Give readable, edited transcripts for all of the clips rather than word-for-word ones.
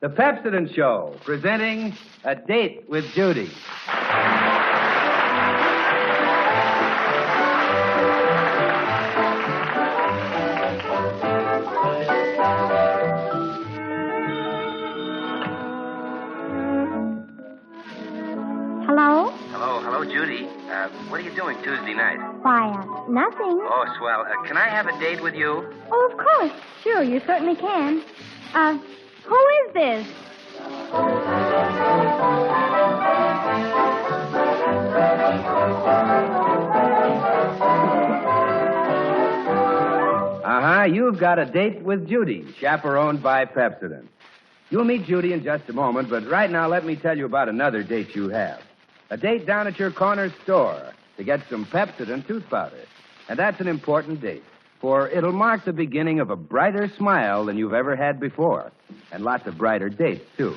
The Pepsodent Show, presenting A Date with Judy. Hello, Judy. What are you doing Tuesday night? Why, nothing. Oh, swell. Can I have a date with you? Oh, of course. Sure, you certainly can. Who is this? You've got a date with Judy, chaperoned by Pepsodent. You'll meet Judy in just a moment, but right now let me tell you about another date you have. A date down at your corner store to get some Pepsodent tooth powder. And that's an important date, for it'll mark the beginning of a brighter smile than you've ever had before. And lots of brighter dates, too.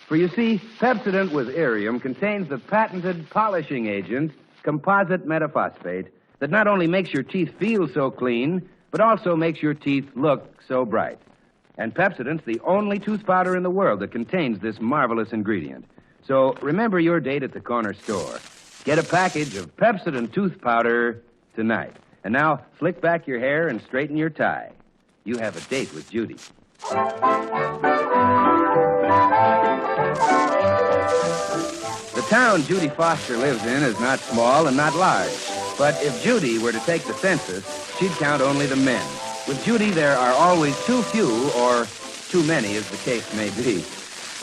For you see, Pepsodent with Irium contains the patented polishing agent, composite metaphosphate, that not only makes your teeth feel so clean, but also makes your teeth look so bright. And Pepsodent's the only tooth powder in the world that contains this marvelous ingredient. So remember your date at the corner store. Get a package of Pepsodent tooth powder tonight. And now, slick back your hair and straighten your tie. You have a date with Judy. The town Judy Foster lives in is not small and not large. But if Judy were to take the census, she'd count only the men. With Judy, there are always too few or too many, as the case may be.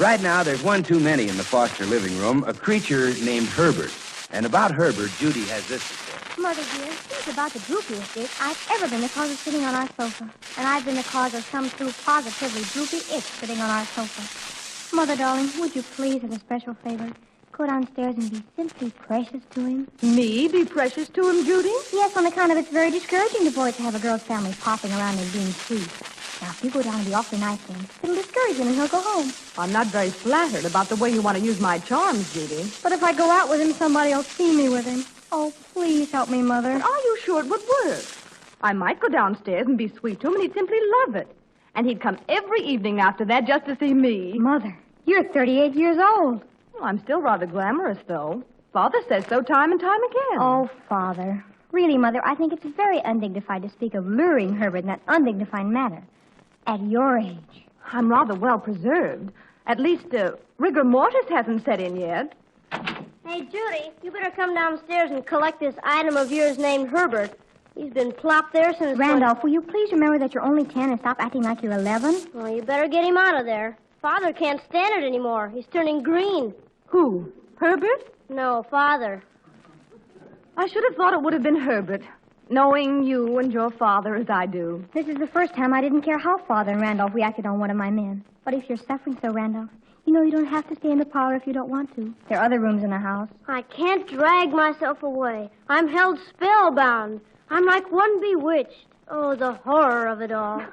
Right now, there's one too many in the Foster living room, a creature named Herbert. And about Herbert, Judy has this to say. Mother, dear, he's about the droopiest date I've ever been the cause of sitting on our sofa. And I've been the cause of some true positively droopy itch sitting on our sofa. Mother, darling, would you please, as a special favor, go downstairs and be simply precious to him? Me be precious to him, Judy? Yes, on account of it's very discouraging to boys to have a girl's family popping around and being sweet. Now, if you go down and be awfully nice to him, it'll discourage him and he'll go home. I'm not very flattered about the way you want to use my charms, Judy. But if I go out with him, somebody will see me with him. Oh, please help me, Mother. But are you sure it would work? I might go downstairs and be sweet to him, and he'd simply love it. And he'd come every evening after that just to see me. Mother, you're 38 years old. Well, I'm still rather glamorous, though. Father says so time and time again. Oh, Father. Really, Mother, I think it's very undignified to speak of luring Herbert in that undignified manner. At your age. I'm rather well preserved. At least, rigor mortis hasn't set in yet. Hey, Judy, you better come downstairs and collect this item of yours named Herbert. He's been plopped there since... Randolph, will you please remember that you're only 10 and stop acting like you're 11? Well, you better get him out of there. Father can't stand it anymore. He's turning green. Who? Herbert? No, Father. I should have thought it would have been Herbert, knowing you and your father as I do. This is the first time I didn't care how Father and Randolph reacted on one of my men. But if you're suffering so, Randolph, you know you don't have to stay in the parlor if you don't want to. There are other rooms in the house. I can't drag myself away. I'm held spellbound. I'm like one bewitched. Oh, the horror of it all.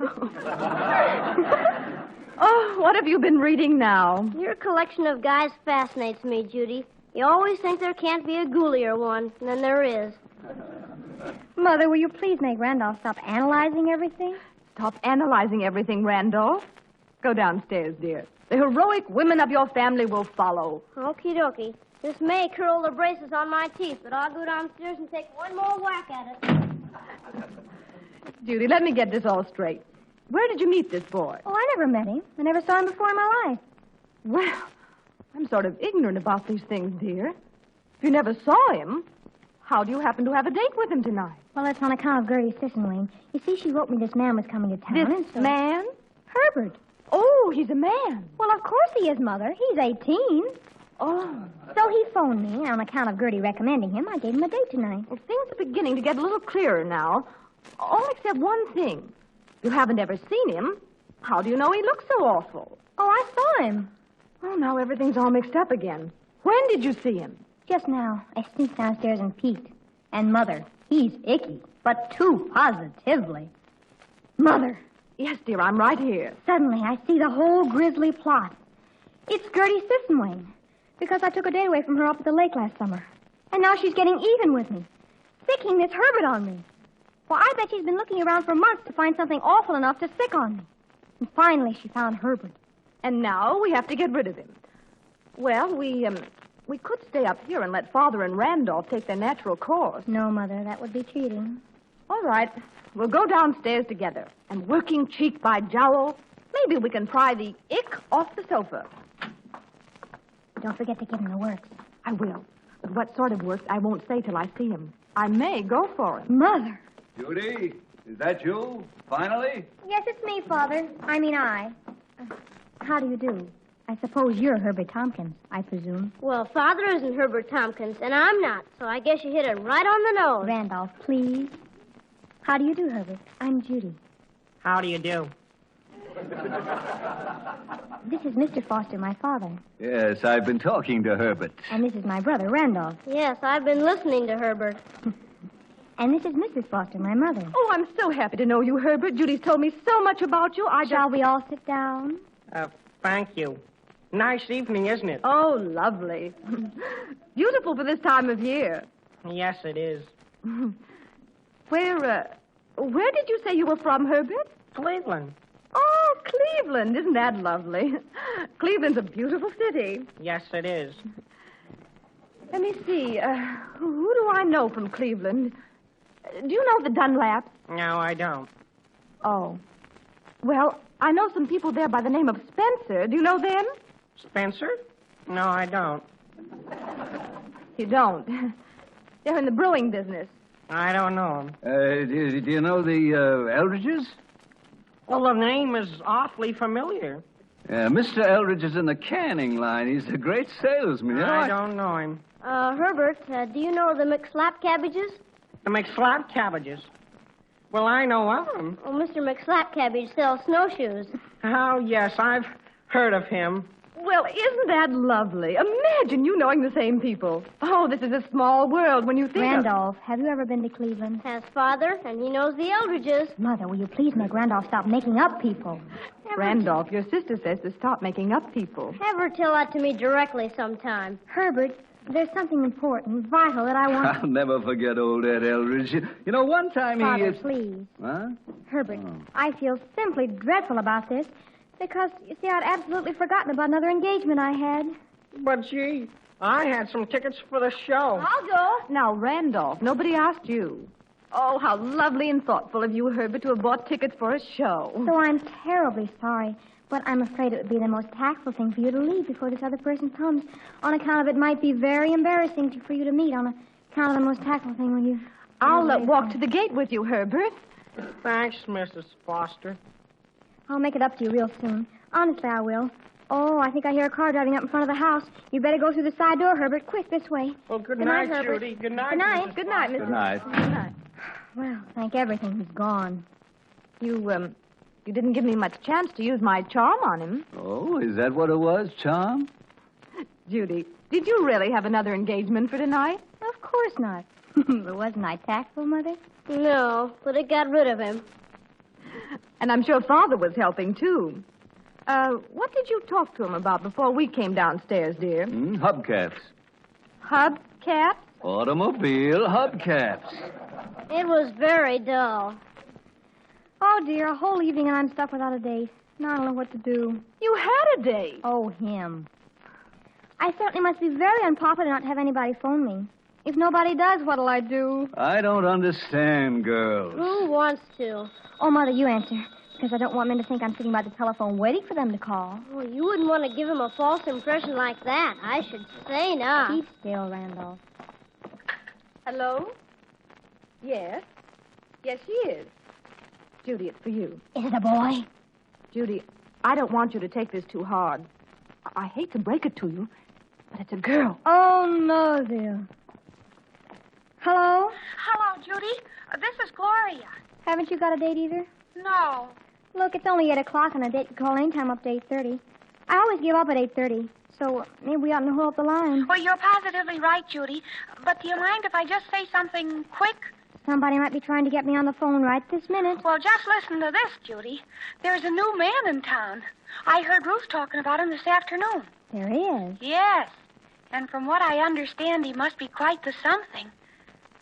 Oh, what have you been reading now? Your collection of guys fascinates me, Judy. You always think there can't be a ghoulier one, and then there is. Mother, will you please make Randolph stop analyzing everything? Stop analyzing everything, Randolph. Go downstairs, dear. The heroic women of your family will follow. Okie dokie. This may curl the braces on my teeth, but I'll go downstairs and take one more whack at it. Judy, let me get this all straight. Where did you meet this boy? Oh, I never met him. I never saw him before in my life. Well, I'm sort of ignorant about these things, dear. If you never saw him, how do you happen to have a date with him tonight? Well, it's on account of Gertie Sissenwing. You see, she wrote me this man was coming to town. This man? Herbert. Oh, he's a man. Well, of course he is, Mother. He's 18. Oh. So he phoned me, and on account of Gertie recommending him, I gave him a date tonight. Well, things are beginning to get a little clearer now. All except one thing. You haven't ever seen him. How do you know he looks so awful? Oh, I saw him. Oh, now everything's all mixed up again. When did you see him? Just now. I sneaked downstairs and peeked. And, Mother, he's icky, but too positively. Mother. Yes, dear, I'm right here. Suddenly, I see the whole grisly plot. It's Gertie Sissenwing. Because I took a day away from her up at the lake last summer. And now she's getting even with me. Sicking this Herbert on me. Well, I bet she's been looking around for months to find something awful enough to sick on me. And finally, she found Herbert. And now we have to get rid of him. Well, we could stay up here and let Father and Randolph take their natural course. No, Mother, that would be cheating. All right. We'll go downstairs together. And working cheek by jowl, maybe we can pry the ick off the sofa. Don't forget to give him the works. I will. But what sort of works, I won't say till I see him. I may go for it. Mother! Judy, is that you? Finally? Yes, it's me, Father. I. How do you do? I suppose you're Herbert Tompkins, I presume. Well, Father isn't Herbert Tompkins, and I'm not, so I guess you hit it right on the nose. Randolph, please. How do you do, Herbert? I'm Judy. How do you do? This is Mr. Foster, my father. Yes, I've been talking to Herbert. And this is my brother, Randolph. Yes, I've been listening to Herbert. And this is Mrs. Foster, my mother. Oh, I'm so happy to know you, Herbert. Judy's told me so much about you. Shall we all sit down? Thank you. Nice evening, isn't it? Oh, lovely. Beautiful for this time of year. Yes, it is. Where did you say you were from, Herbert? Cleveland. Oh, Cleveland. Isn't that lovely? Cleveland's a beautiful city. Yes, it is. Let me see. Who do I know from Cleveland? Do you know the Dunlaps? No, I don't. Oh. Well, I know some people there by the name of Spencer. Do you know them? Spencer? No, I don't. You don't. They're in the brewing business. I don't know him. Do you know the Eldridges? Well, the name is awfully familiar. Mr. Eldridge is in the canning line. He's a great salesman. I don't know him. Herbert, do you know the McSlap cabbages? The McSlap cabbages. Well, I know of them. Oh, Mr. McSlap cabbage sells snowshoes. Oh, yes, I've heard of him. Well, isn't that lovely? Imagine you knowing the same people. Oh, this is a small world when you think Randolph, have you ever been to Cleveland? Has Father, and he knows the Eldridges. Mother, will you please make Randolph stop making up people? Randolph, your sister says to stop making up people. Have her tell that to me directly sometime. Herbert, there's something important, vital that I want... I'll never forget old Ed Eldridge. You know, one time Father, please. Huh? Herbert, I feel simply dreadful about this because, you see, I'd absolutely forgotten about another engagement I had. But, gee, I had some tickets for the show. I'll go. Now, Randolph, nobody asked you. Oh, how lovely and thoughtful of you, Herbert, to have bought tickets for a show. So I'm terribly sorry, but I'm afraid it would be the most tactful thing for you to leave before this other person comes. On account of it might be very embarrassing for you to meet. On account of the most tactful thing when you... I'll walk to the gate with you, Herbert. Thanks, Mrs. Foster. I'll make it up to you real soon. Honestly, I will. Oh, I think I hear a car driving up in front of the house. You better go through the side door, Herbert. Quick, this way. Well, good night, night, Herbert. Judy. Good night. Good night. Mrs. Good night, Mrs. Good night. Good night. Well, thank everything he's gone. You didn't give me much chance to use my charm on him. Oh, is that what it was, charm? Judy, did you really have another engagement for tonight? Of course not. But wasn't I tactful, Mother? No, but it got rid of him. And I'm sure Father was helping, too. What did you talk to him about before we came downstairs, dear? Hubcaps. Hubcaps? Automobile hubcaps. It was very dull. Oh, dear, a whole evening and I'm stuck without a date. Now I don't know what to do. You had a date. Oh, him. I certainly must be very unpopular not to have anybody phone me. If nobody does, what'll I do? I don't understand, girls. Who wants to? Oh, Mother, you answer. Because I don't want men to think I'm sitting by the telephone waiting for them to call. Well, you wouldn't want to give him a false impression like that. I should say not. Keep still, Randolph. Hello? Yes? Yes, she is. Judy, it's for you. Is it a boy? Judy, I don't want you to take this too hard. I hate to break it to you, but it's a girl. Oh, no, dear. Hello? Hello, Judy. This is Gloria. Haven't you got a date either? No. Look, it's only 8 o'clock and a date can call anytime up to 8:30. I always give up at 8:30, so maybe we oughtn't to hold up the line. Well, you're positively right, Judy. But do you mind if I just say something quick? Somebody might be trying to get me on the phone right this minute. Well, just listen to this, Judy. There's a new man in town. I heard Ruth talking about him this afternoon. There is. Yes. And from what I understand, he must be quite the something.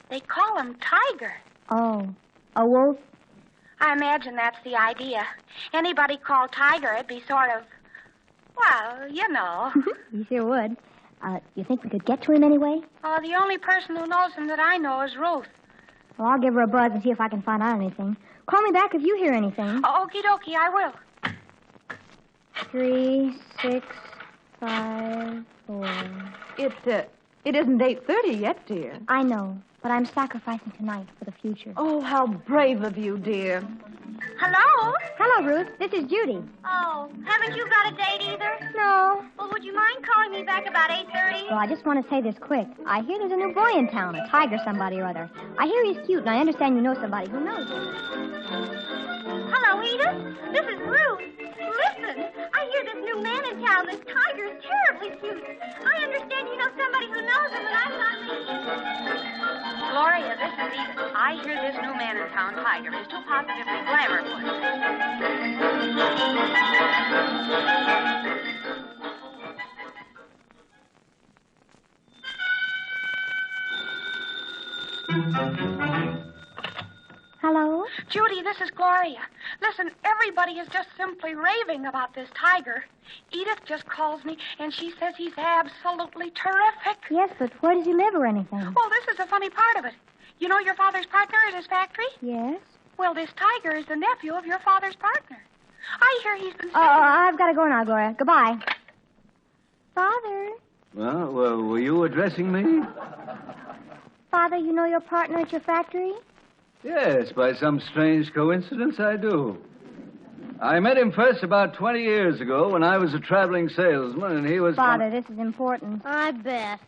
They call him Tiger. Oh, a wolf? I imagine that's the idea. Anybody called Tiger, it'd be sort of Well, you know. You sure would. You think we could get to him anyway? The only person who knows him that I know is Ruth. Well, I'll give her a buzz and see if I can find out anything. Call me back if you hear anything. Okie dokie, I will. 3, 6, 5, 4. It isn't 8:30 yet, dear. I know, but I'm sacrificing tonight for the future. Oh, how brave of you, dear. Hello? Hello, Ruth. This is Judy. Oh, haven't you got a date either? No. Well, would you mind calling me back about 8:30? Well, I just want to say this quick. I hear there's a new boy in town, a tiger somebody or other. I hear he's cute, and I understand you know somebody who knows him. Hello, Edith. This is Ruth. Listen, I hear this new man in town, this tiger, is terribly cute. I understand you know somebody who knows him, and I thought maybe... Gloria, this is Edith. I hear this new man in town, Tiger, is too positively glamorous for him. Hello? Judy, this is Gloria. Listen, everybody is just simply raving about this tiger. Edith just calls me, and she says he's absolutely terrific. Yes, but where does he live or anything? Well, this is the funny part of it. You know your father's partner at his factory? Yes? Well, this tiger is the nephew of your father's partner. I hear he's been saying... I've got to go now, Gloria. Goodbye. Father? Well, were you addressing me? Father, you know your partner at your factory? Yes, by some strange coincidence, I do. I met him first about 20 years ago when I was a traveling salesman, and he was... Father, this is important. I bet.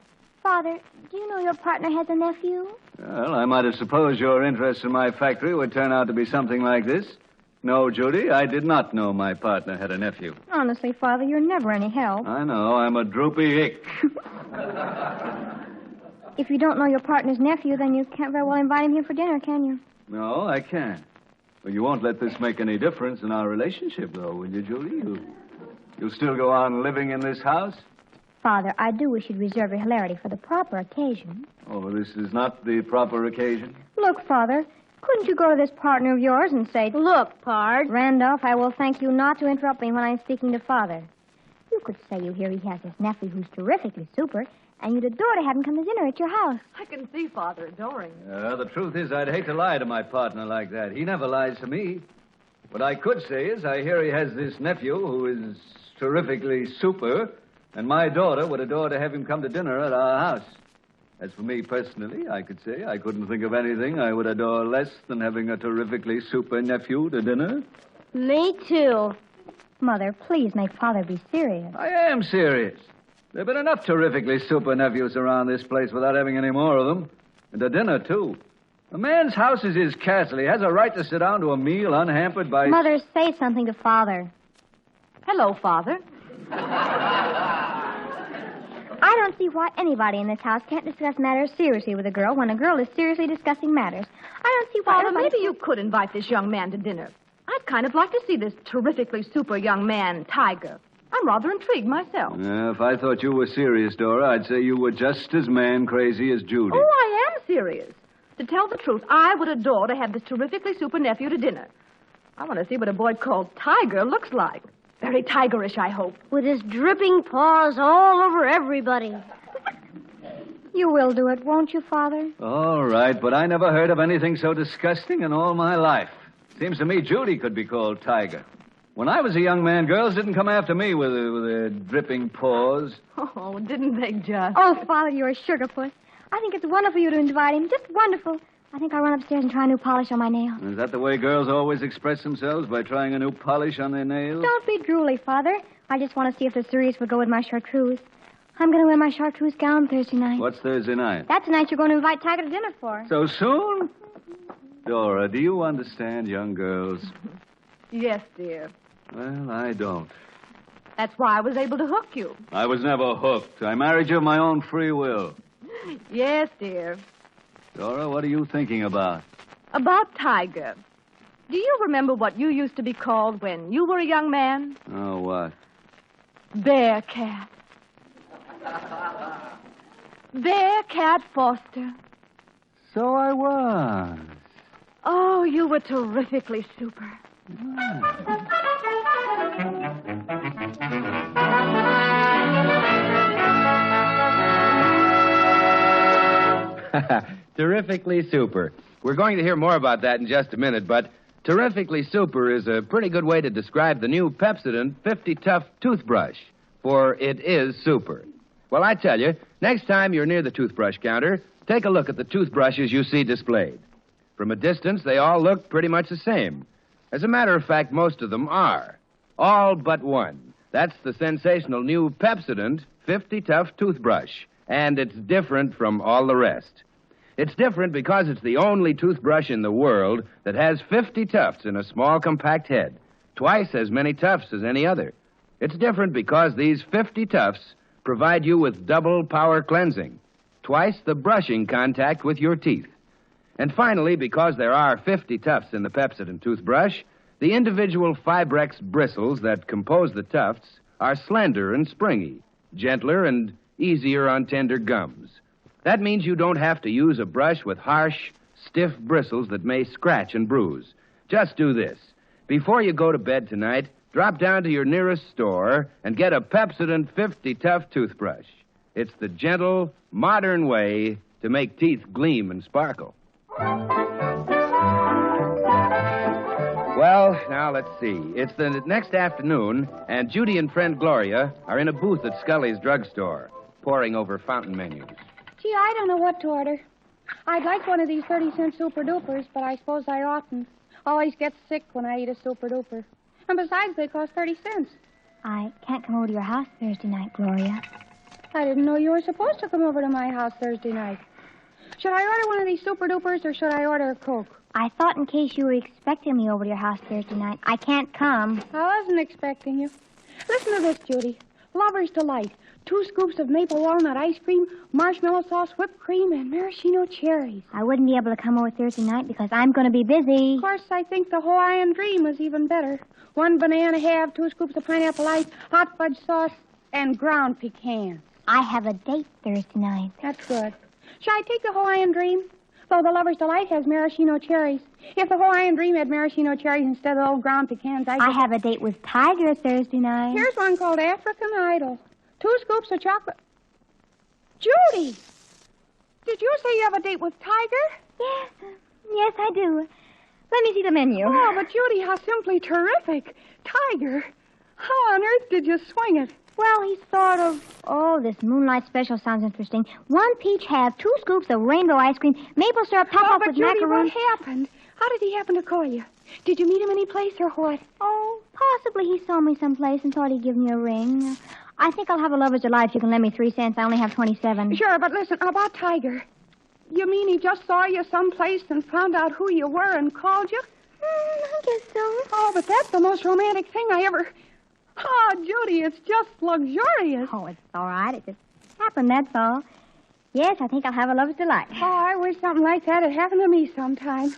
Father, do you know your partner has a nephew? Well, I might have supposed your interest in my factory would turn out to be something like this. No, Judy, I did not know my partner had a nephew. Honestly, Father, you're never any help. I know, I'm a droopy ick. If you don't know your partner's nephew, then you can't very well invite him here for dinner, can you? No, I can't. Well, you won't let this make any difference in our relationship, though, will you, Judy? You'll still go on living in this house? Father, I do wish you'd reserve your hilarity for the proper occasion. Oh, this is not the proper occasion? Look, Father, couldn't you go to this partner of yours and say... Look, Pard. Randolph, I will thank you not to interrupt me when I'm speaking to Father. You could say you hear he has this nephew who's terrifically super, and you'd adore to have him come to dinner at your house. I can see Father adoring. The truth is, I'd hate to lie to my partner like that. He never lies to me. What I could say is, I hear he has this nephew who is terrifically super, and my daughter would adore to have him come to dinner at our house. As for me personally, I could say I couldn't think of anything I would adore less than having a terrifically super nephew to dinner. Me too. Mother, please make Father be serious. I am serious. There have been enough terrifically super nephews around this place without having any more of them. And to dinner, too. A man's house is his castle. He has a right to sit down to a meal unhampered by... Mother, say something to Father. Hello, Father. I don't see why anybody in this house can't discuss matters seriously with a girl when a girl is seriously discussing matters. I don't see why Father, everybody... maybe you could invite this young man to dinner. I'd kind of like to see this terrifically super young man, Tiger. I'm rather intrigued myself. If I thought you were serious, Dora, I'd say you were just as man-crazy as Judy. Oh, I am serious. To tell the truth, I would adore to have this terrifically super nephew to dinner. I want to see what a boy called Tiger looks like. Very tigerish, I hope. With his dripping paws all over everybody. You will do it, won't you, Father? All right, but I never heard of anything so disgusting in all my life. Seems to me Judy could be called Tiger. When I was a young man, girls didn't come after me with their dripping paws. Oh, didn't they just? Oh, Father, you're a sugarpuss. I think it's wonderful you to invite him. Just wonderful. I think I'll run upstairs and try a new polish on my nails. Is that the way girls always express themselves, by trying a new polish on their nails? Don't be drooly, Father. I just want to see if the cerise will go with my chartreuse. I'm going to wear my chartreuse gown Thursday night. What's Thursday night? That's the night you're going to invite Tiger to dinner for. So soon? Dora, do you understand young girls? Yes, dear. Well, I don't. That's why I was able to hook you. I was never hooked. I married you of my own free will. Yes, dear. Dora, what are you thinking about? About Tiger. Do you remember what you used to be called when you were a young man? Oh, what? Bearcat. Bearcat Foster. So I was. Oh, you were terrifically super. Ah. Terrifically super. We're going to hear more about that in just a minute, but terrifically super is a pretty good way to describe the new Pepsodent 50 Tough toothbrush, for it is super. Well, I tell you, next time you're near the toothbrush counter, take a look at the toothbrushes you see displayed. From a distance, they all look pretty much the same. As a matter of fact, most of them are. All but one. That's the sensational new Pepsodent 50 Tough toothbrush, and it's different from all the rest. It's different because it's the only toothbrush in the world that has 50 tufts in a small, compact head, twice as many tufts as any other. It's different because these 50 tufts provide you with double power cleansing, twice the brushing contact with your teeth. And finally, because there are 50 tufts in the Pepsodent toothbrush, the individual fibrex bristles that compose the tufts are slender and springy, gentler and easier on tender gums. That means you don't have to use a brush with harsh, stiff bristles that may scratch and bruise. Just do this. Before you go to bed tonight, drop down to your nearest store and get a Pepsodent 50 Tough toothbrush. It's the gentle, modern way to make teeth gleam and sparkle. Well, now let's see. It's the next afternoon, and Judy and friend Gloria are in a booth at Scully's drugstore, poring over fountain menus. Gee, I don't know what to order. I'd like one of these 30-cent Super Dupers, but I suppose I oughtn't. Always get sick when I eat a Super Duper. And besides, they cost 30 cents. I can't come over to your house Thursday night, Gloria. I didn't know you were supposed to come over to my house Thursday night. Should I order one of these Super Dupers, or should I order a Coke? I thought in case you were expecting me over to your house Thursday night. I can't come. I wasn't expecting you. Listen to this, Judy. Lover's Delight. 2 scoops of maple walnut ice cream, marshmallow sauce, whipped cream, and maraschino cherries. I wouldn't be able to come over Thursday night because I'm going to be busy. Of course, I think the Hawaiian Dream was even better. 1 banana half, 2 scoops of pineapple ice, hot fudge sauce, and ground pecans. I have a date Thursday night. That's good. Shall I take the Hawaiian Dream? Though the Lover's Delight has maraschino cherries. If the Hawaiian Dream had maraschino cherries instead of the old ground pecans, I have a date with Tiger Thursday night. Here's one called African Idol. 2 scoops of chocolate. Judy! Did you say you have a date with Tiger? Yes, I do. Let me see the menu. Oh, but Judy, how simply terrific. Tiger. How on earth did you swing it? Well, he's sort of... Oh, this Moonlight Special sounds interesting. 1 peach half, 2 scoops of rainbow ice cream, maple syrup top up with Judy, macaroons. What happened? How did he happen to call you? Did you meet him any place or what? Oh, possibly he saw me someplace and thought he'd give me a ring. I think I'll have a Lover's Delight if you can lend me 3 cents. I only have 27. Sure, but listen, about Tiger. You mean he just saw you someplace and found out who you were and called you? I guess so. Oh, but that's the most romantic thing I ever... Oh, Judy, it's just luxurious. Oh, it's all right. It just happened, that's all. Yes, I think I'll have a Lover's Delight. Oh, I wish something like that had happened to me sometime.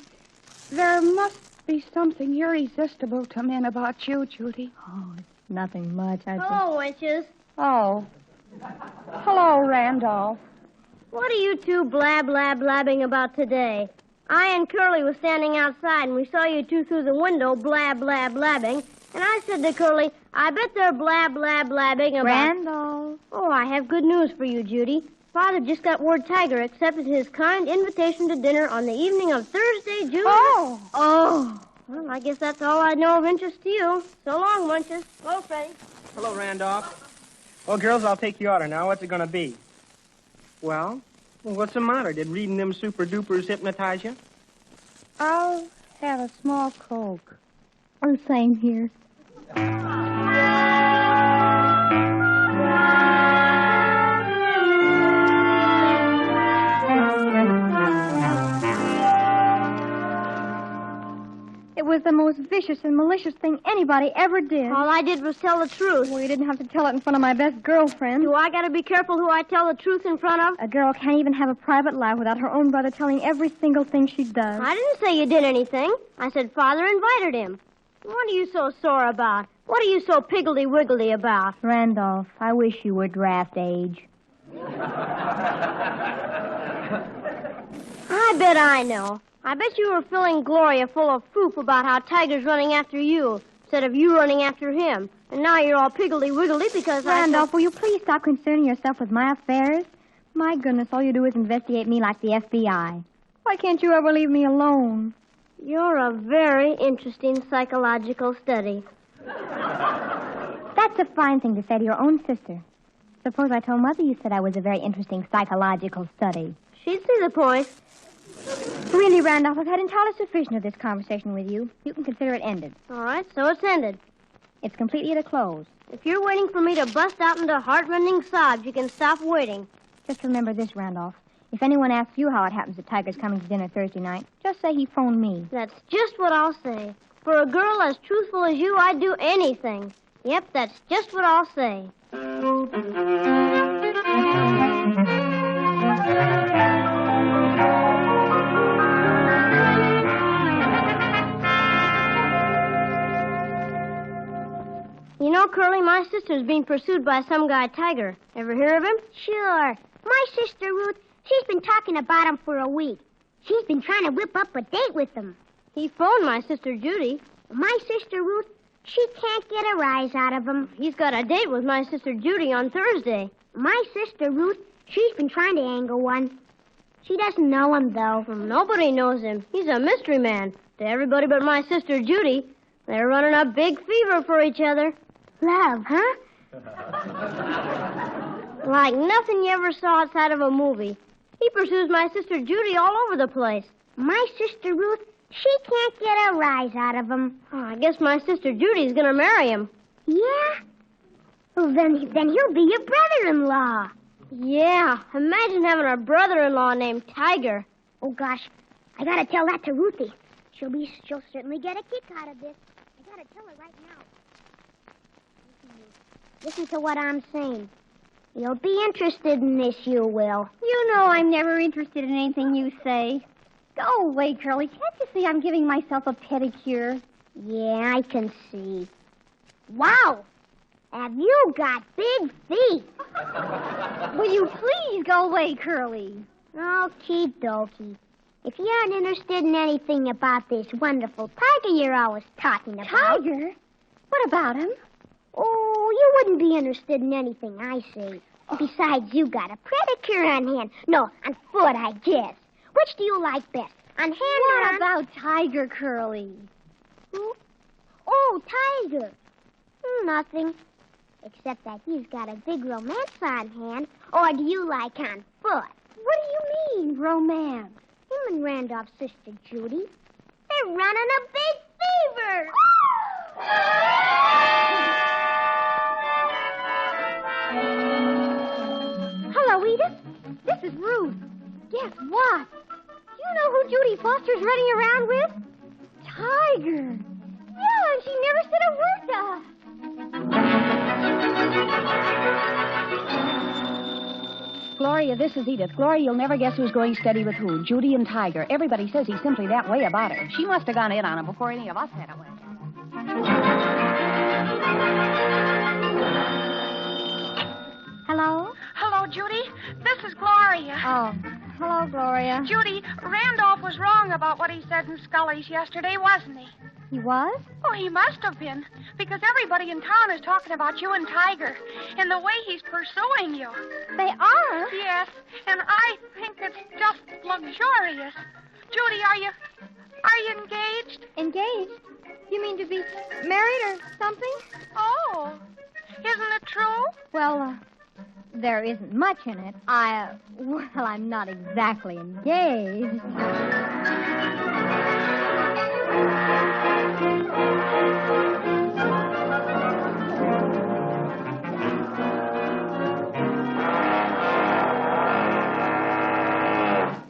There must be something irresistible to men about you, Judy. Oh, it's nothing much. Hello, wenches. Oh. Hello, Randolph. What are you two blabbing about today? I and Curly were standing outside, and we saw you two through the window blabbing. And I said to Curly, I bet they're blabbing about... Randolph. Oh, I have good news for you, Judy. Father just got word Tiger accepted his kind invitation to dinner on the evening of Thursday, June... Oh! Well, I guess that's all I know of interest to you. So long, Munches. Hello, Freddie. Hello, Randolph. Well, girls, I'll take your order now. What's it going to be? Well, what's the matter? Did reading them Super Dupers hypnotize you? I'll have a small Coke. Oh, same here. It was the most vicious and malicious thing anybody ever did. All I did was tell the truth. Well, you didn't have to tell it in front of my best girlfriend. Do I got to be careful who I tell the truth in front of? A girl can't even have a private life without her own brother telling every single thing she does. I didn't say you did anything. I said Father invited him. What are you so sore about? What are you so piggledy-wiggly about? Randolph, I wish you were draft age. I bet I know. I bet you were filling Gloria full of poop about how Tiger's running after you instead of you running after him. And now you're all piggledy-wiggly because Randolph, will you please stop concerning yourself with my affairs? My goodness, all you do is investigate me like the FBI. Why can't you ever leave me alone? You're a very interesting psychological study. That's a fine thing to say to your own sister. Suppose I told Mother you said I was a very interesting psychological study. She'd see the point. Really, Randolph, I've had entirely sufficient of this conversation with you. You can consider it ended. All right, so it's ended. It's completely at a close. If you're waiting for me to bust out into heart-rending sobs, you can stop waiting. Just remember this, Randolph. If anyone asks you how it happens that Tiger's coming to dinner Thursday night, just say he phoned me. That's just what I'll say. For a girl as truthful as you, I'd do anything. Yep, that's just what I'll say. You know, Curly, my sister's being pursued by some guy, Tiger. Ever hear of him? Sure. My sister, Ruth, she's been talking about him for a week. She's been trying to whip up a date with him. He phoned my sister, Judy. My sister, Ruth, she can't get a rise out of him. He's got a date with my sister, Judy, on Thursday. My sister, Ruth, she's been trying to angle one. She doesn't know him, though. Well, nobody knows him. He's a mystery man. To everybody but my sister, Judy. They're running a big fever for each other. Love, huh? Like nothing you ever saw outside of a movie. He pursues my sister Judy all over the place. My sister Ruth, she can't get a rise out of him. Oh, I guess my sister Judy's going to marry him. Yeah? Well, then he'll be your brother-in-law. Yeah, imagine having a brother-in-law named Tiger. Oh, gosh, I got to tell that to Ruthie. She'll certainly get a kick out of this. I got to tell her right now. Listen to what I'm saying. You'll be interested in this, you will. You know I'm never interested in anything you say. Go away, Curly. Can't you see I'm giving myself a pedicure? Yeah, I can see. Wow! Have you got big feet? Will you please go away, Curly? Okie dokie. If you aren't interested in anything about this wonderful tiger you're always talking about... Tiger? What about him? Oh, you wouldn't be interested in anything I say. Besides, you got a pedicure on hand. No, on foot, I guess. Which do you like best? On hand or What on... about Tiger, Curly? Oh, Tiger. Nothing. Except that he's got a big romance on hand. Or do you like on foot? What do you mean, romance? Him and Randolph's sister, Judy, they're running a big fever. Hello, Edith. This is Ruth. Guess what? You know who Judy Foster's running around with? Tiger. Yeah, and she never said a word to us. Gloria, this is Edith. Gloria, you'll never guess who's going steady with who. Judy and Tiger. Everybody says he's simply that way about her. She must have gone in on him before any of us had a way. Hello? Hello, Judy. This is Gloria. Oh, hello, Gloria. Judy, Randolph was wrong about what he said in Scully's yesterday, wasn't he? He was? Oh, he must have been, because everybody in town is talking about you and Tiger and the way he's pursuing you. They are? Yes, and I think it's just luxurious. Judy, are you engaged? Engaged? You mean to be married or something? Oh, isn't it true? Well, there isn't much in it. I'm not exactly engaged.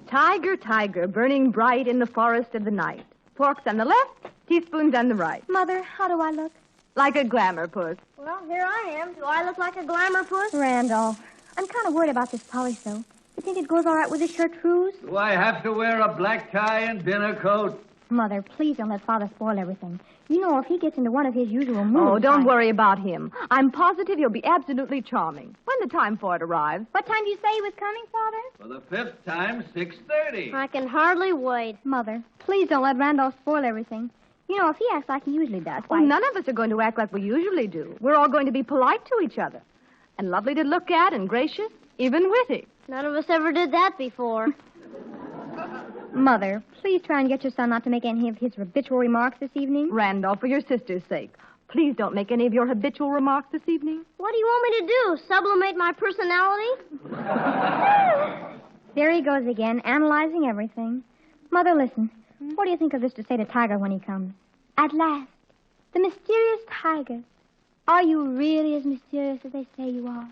Tiger, tiger, burning bright in the forest of the night. Forks on the left, teaspoons on the right. Mother, how do I look? Like a glamour puss. Well, here I am. Do I look like a glamour puss? Randolph, I'm kind of worried about this polish, though. You think it goes all right with the chartreuse? Do I have to wear a black tie and dinner coat? Mother, please don't let Father spoil everything. You know, if he gets into one of his usual moods... Oh, don't worry about him. I'm positive he'll be absolutely charming when the time for it arrives. What time do you say he was coming, Father? For the fifth time, 6:30. I can hardly wait. Mother, please don't let Randolph spoil everything. You know, if he acts like he usually does, Well, why... none of us are going to act like we usually do. We're all going to be polite to each other. And lovely to look at and gracious, even witty. None of us ever did that before. Mother, please try and get your son not to make any of his habitual remarks this evening. Randolph, for your sister's sake, please don't make any of your habitual remarks this evening. What do you want me to do? Sublimate my personality? There he goes again, analyzing everything. Mother, listen. What do you think of this to say to Tiger when he comes? At last, the mysterious Tiger. Are you really as mysterious as they say you are?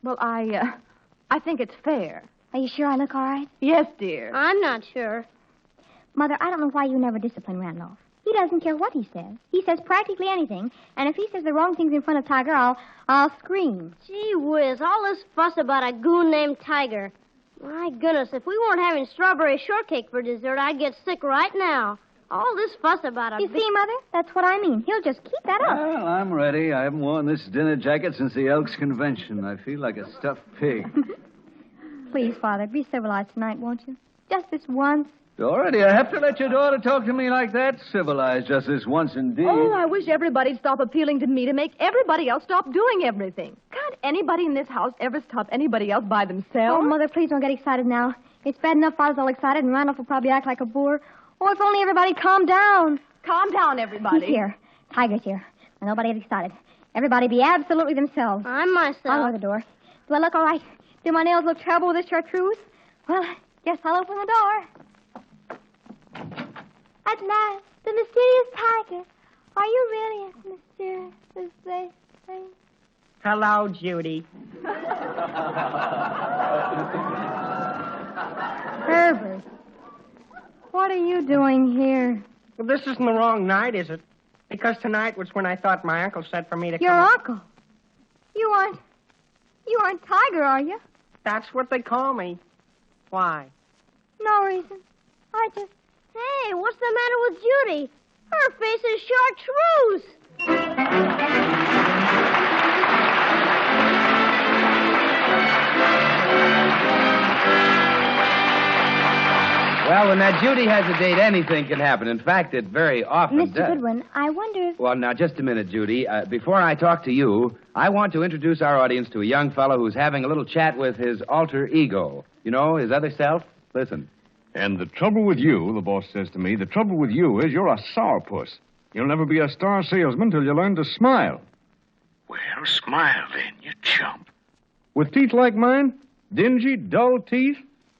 Well, I think it's fair. Are you sure I look all right? Yes, dear. I'm not sure. Mother, I don't know why you never discipline Randolph. He doesn't care what he says. He says practically anything, and if he says the wrong things in front of Tiger, I'll scream. Gee whiz, all this fuss about a goon named Tiger. My goodness, if we weren't having strawberry shortcake for dessert, I'd get sick right now. All this fuss about a... You see, Mother? That's what I mean. He'll just keep that up. Well, I'm ready. I haven't worn this dinner jacket since the Elks Convention. I feel like a stuffed pig. Please, Father, be civilized tonight, won't you? Just this once. Dora, do you have to let your daughter talk to me like that? Civilized just this once indeed. Oh, I wish everybody'd stop appealing to me to make everybody else stop doing everything. Can't anybody in this house ever stop anybody else by themselves? Oh, Mother, please don't get excited now. It's bad enough Father's all excited, and Randolph will probably act like a boor. Oh, if only everybody calmed down. Calm down, everybody. He's here. Tiger's here. And nobody get excited. Everybody be absolutely themselves. I'm myself. I'll go to the door. Do I look all right? Do my nails look terrible with this chartreuse? Well, guess I'll open the door. At last, the mysterious Tiger. Are you really as mysterious as they say? Hello, Judy. Herbert, what are you doing here? Well, this isn't the wrong night, is it? Because tonight was when I thought my uncle said for me to Your come. uncle? You aren't Tiger, are you? That's what they call me. Why? No reason. I just... Hey, what's the matter with Judy? Her face is chartreuse. Well, when that Judy has a date, anything can happen. In fact, it very often Mr. does. Goodwin, I wonder if... Well, now, just a minute, Judy. Before I talk to you, I want to introduce our audience to a young fellow who's having a little chat with his alter ego. You know, his other self? Listen. And the trouble with you, the boss says to me, the trouble with you is you're a sourpuss. You'll never be a star salesman till you learn to smile. Well, smile then, you chump. With teeth like mine? Dingy, dull teeth?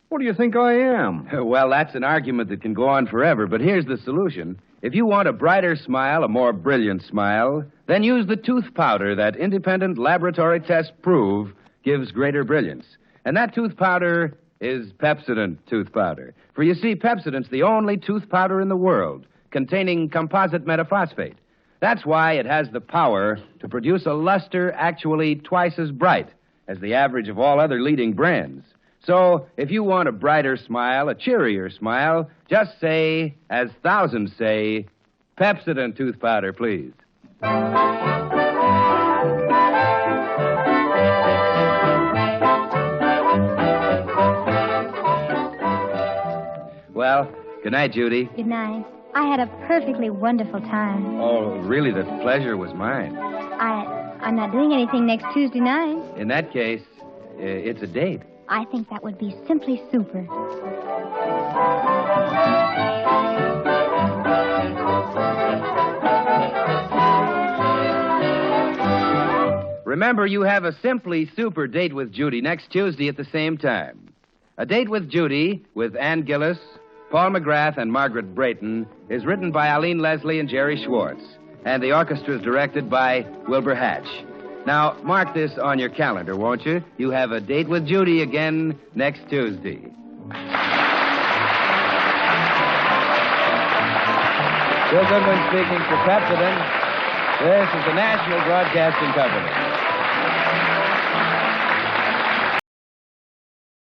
What do you think I am? Well, that's an argument that can go on forever, but here's the solution. If you want a brighter smile, a more brilliant smile, then use the tooth powder that independent laboratory tests prove gives greater brilliance. And that tooth powder is Pepsodent tooth powder. For you see, Pepsodent's the only tooth powder in the world containing composite metaphosphate. That's why it has the power to produce a luster actually twice as bright as the average of all other leading brands. So, if you want a brighter smile, a cheerier smile, just say, as thousands say, Pepsodent tooth powder, please. Well, good night, Judy. Good night. I had a perfectly wonderful time. Oh, really, the pleasure was mine. I'm not doing anything next Tuesday night. In that case, it's a date. I think that would be simply super. Remember, you have a simply super date with Judy next Tuesday at the same time. A Date with Judy with Ann Gillis, Paul McGrath, and Margaret Brayton is written by Eileen Leslie and Jerry Schwartz, and the orchestra is directed by Wilbur Hatch. Now, mark this on your calendar, won't you? You have a Date with Judy again next Tuesday. Bill Goodwin speaking for Pepsodent. This is the National Broadcasting Company.